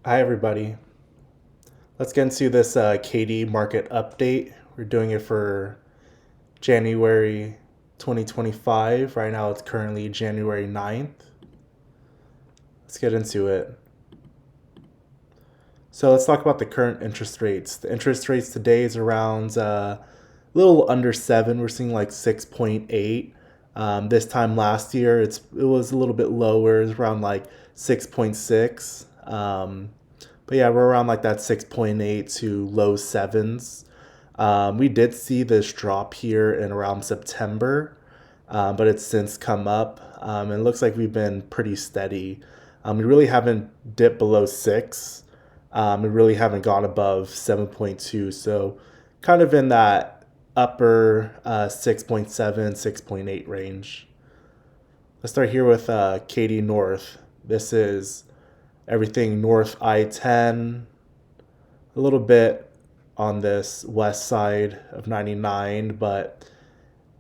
Hi, everybody. Let's get into this Katy market update. We're doing it for January 2025. Right now, it's currently January 9th. Let's get into it. So, let's talk about the current interest rates. The interest rates today is around a little under 7. We're seeing like 6.8. This time last year, it was a little bit lower. It was around like 6.6. But yeah, we're around like that 6.8 to low sevens. We did see this drop here in around September, but it's since come up. And it looks like we've been pretty steady. We really haven't dipped below 6. We really haven't gone above 7.2. So kind of in that upper 6.7, 6.8 range. Let's start here with Katy North. This is everything north I-10, a little bit on this west side of 99, but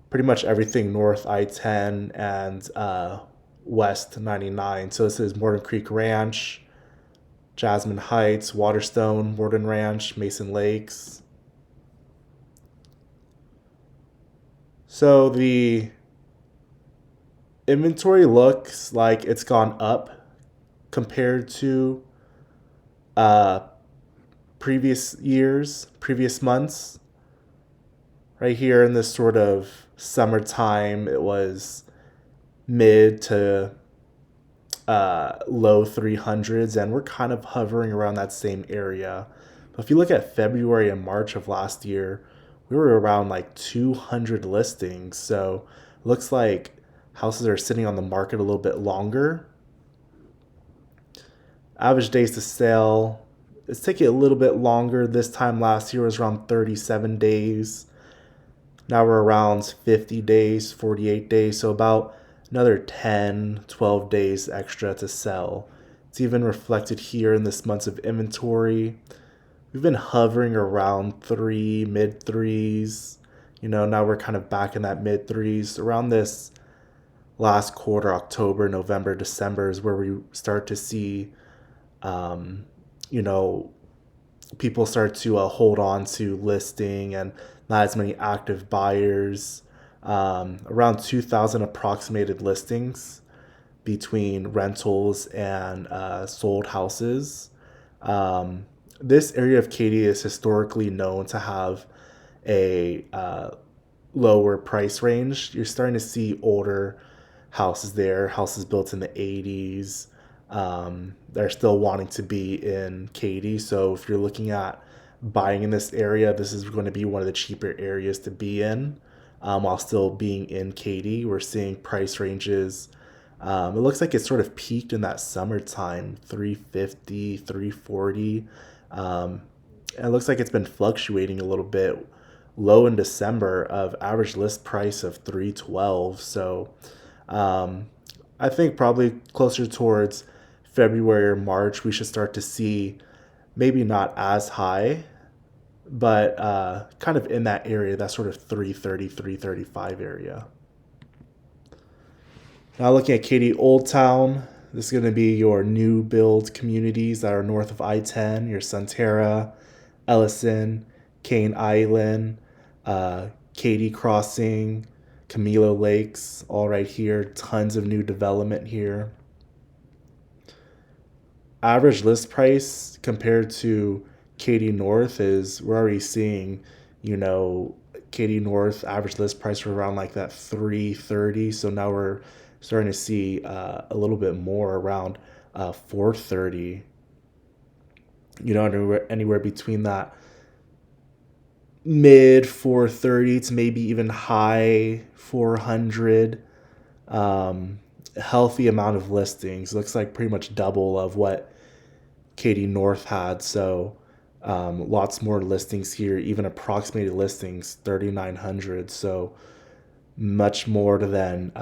pretty much everything north I-10 and west 99. So this is Morton Creek Ranch, Jasmine Heights, Waterstone, Morton Ranch, Mason Lakes. So the inventory looks like it's gone up compared to uh, previous years, previous months. Right here in this sort of summertime, it was mid to low 300s, and we're kind of hovering around that same area. But if you look at February and March of last year, we were around like 200 listings. So it looks like houses are sitting on the market a little bit longer. Average days to sale, it's taking a little bit longer. This time last year was around 37 days. Now we're around 50 days, 48 days, so about another 10, 12 days extra to sell. It's even reflected here in this months of inventory. We've been hovering around three, mid threes. Now we're kind of back in that mid threes. Around this last quarter, October, November, December, is where we start to see, um, you know, people start to hold on to listing and not as many active buyers. Around 2,000 approximated listings between rentals and sold houses. Um, this area of Katy is historically known to have a lower price range. You're starting to see older houses there, houses built in the 80s. They're still wanting to be in Katy. So if you're looking at buying in this area, this is going to be one of the cheaper areas to be in while still being in Katy. We're seeing price ranges. It looks like it sort of peaked in that summertime, 350, 340. Um, and it looks like it's been fluctuating a little bit. Low in December of average list price of 312. So um, I think probably closer towards February or March, we should start to see maybe not as high, but kind of in that area, that sort of 330, 335 area. Now looking at Katy Old Town, this is going to be your new build communities that are north of I-10, your Sunterra, Ellison, Cane Island, Katy Crossing, Camilo Lakes, all right here. Tons of new development here. Average list price compared to Katy North is we're already seeing, you know, Katy North average list price for around like that 330. So now we're starting to see a little bit more around 430. Anywhere between that mid 430 to maybe even high 400. Healthy amount of listings. Looks like pretty much double of what Katy North had. So lots more listings here, even approximated listings, 3,900. So much more than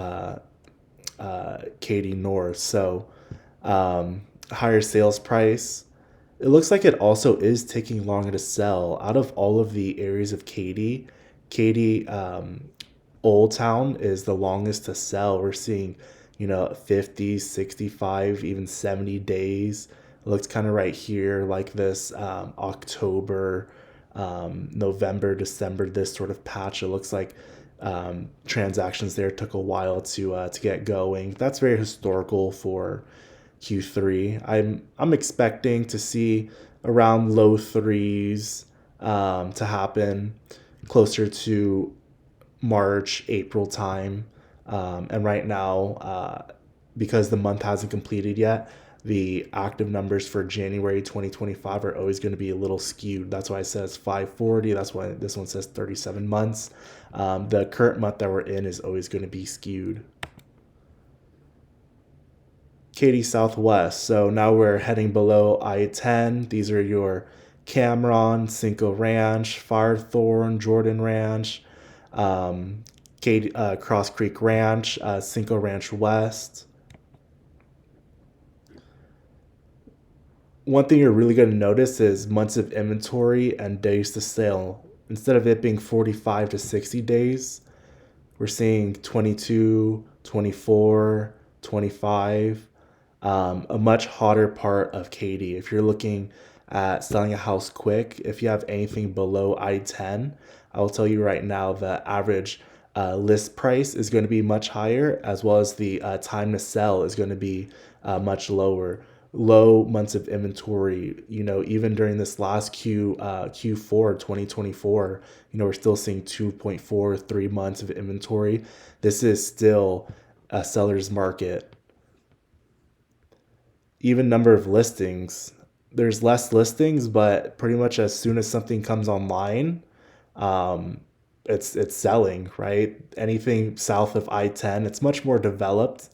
Katy North. So higher sales price. It looks like it also is taking longer to sell. Out of all of the areas of Katy Old Town is the longest to sell. We're seeing, 50, 65, even 70 days. It It looks kind of right here like this October, November, December, this sort of patch. It looks like transactions there took a while to get going. That's very historical for Q3. I'm expecting to see around low threes to happen closer to March, April time. And right now, because the month hasn't completed yet, the active numbers for January 2025 are always going to be a little skewed. That's why it says 540. That's why this one says 37 months. The current month that we're in is always going to be skewed. Katy Southwest. So now we're heading below I-10. These are your Cameron, Cinco Ranch, Firethorn, Jordan Ranch, Katy, Cross Creek Ranch, Cinco Ranch West. One thing you're really going to notice is months of inventory and days to sale. Instead of it being 45 to 60 days, we're seeing 22, 24, 25. A much hotter part of Katy. If you're looking at selling a house quick, if you have anything below I-10, I will tell you right now the average list price is going to be much higher, as well as the time to sell is going to be much lower. Low months of inventory, even during this last Q4 2024, we're still seeing 2.43 months of inventory. This is still a seller's market. Even number of listings, there's less listings, but pretty much as soon as something comes online, it's selling, right? Anything south of I-10, it's much more developed.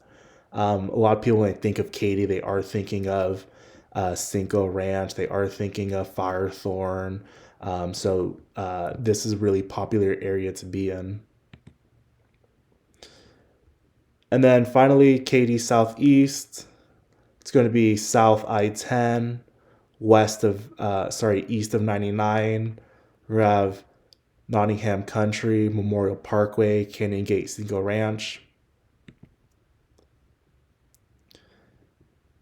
A lot of people, when they think of Katy, they are thinking of Cinco Ranch, they are thinking of Firethorn. So this is a really popular area to be in. And then finally, Katy Southeast. It's going to be south I-10, east of 99. We have Nottingham Country, Memorial Parkway, Canyon Gate, Cinco Ranch.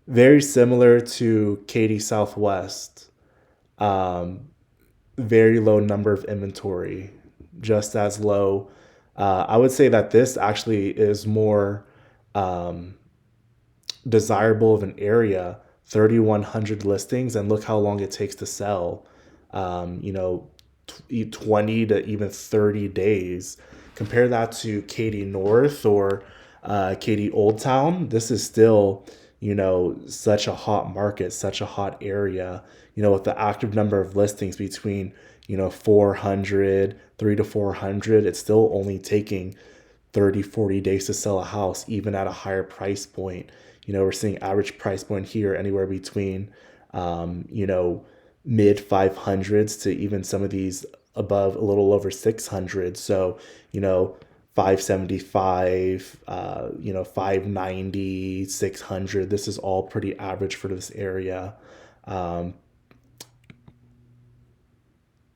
Very similar to Katy Southwest. Very low number of inventory, just as low. I would say that this actually is more desirable of an area. 3,100 listings, and look how long it takes to sell. 20 to even 30 days. Compare that to Katy North or Katy Old Town. This is still, such a hot market, such a hot area, with the active number of listings between, 400, 3 to 400, it's still only taking 30, 40 days to sell a house, even at a higher price point. We're seeing average price point here anywhere between, mid 500s to even some of these above a little over 600. So, 575, 590, 600. This is all pretty average for this area.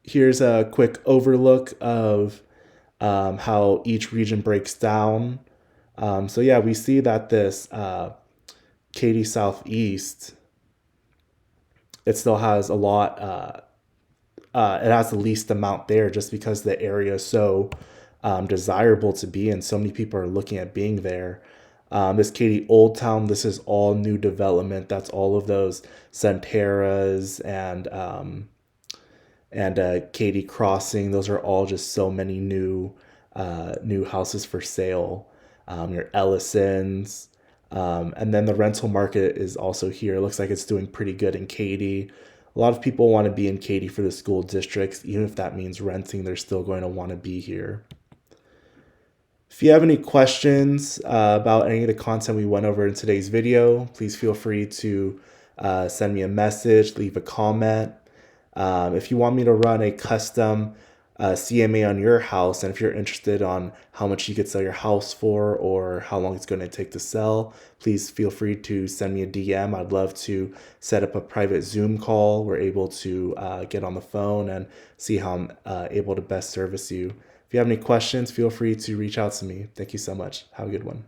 Here's a quick overlook of how each region breaks down. So yeah, we see that this Katy Southeast, it still has a lot. It has the least amount there, just because the area is so desirable to be in. So many people are looking at being there. This Katy Old Town, this is all new development. That's all of those Centeras and Katy Crossing. Those are all just so many new houses for sale. Your Ellisons. And then the rental market is also here. It looks like it's doing pretty good in Katy. A lot of people want to be in Katy for the school districts. Even if that means renting, they're still going to want to be here. If you have any questions about any of the content we went over in today's video, please feel free to send me a message, leave a comment. If you want me to run a custom CMA on your house, and if you're interested on how much you could sell your house for or how long it's going to take to sell, please feel free to send me a DM. I'd love to set up a private Zoom call. We're able to get on the phone and see how I'm able to best service you. If you have any questions, feel free to reach out to me. Thank you so much. Have a good one.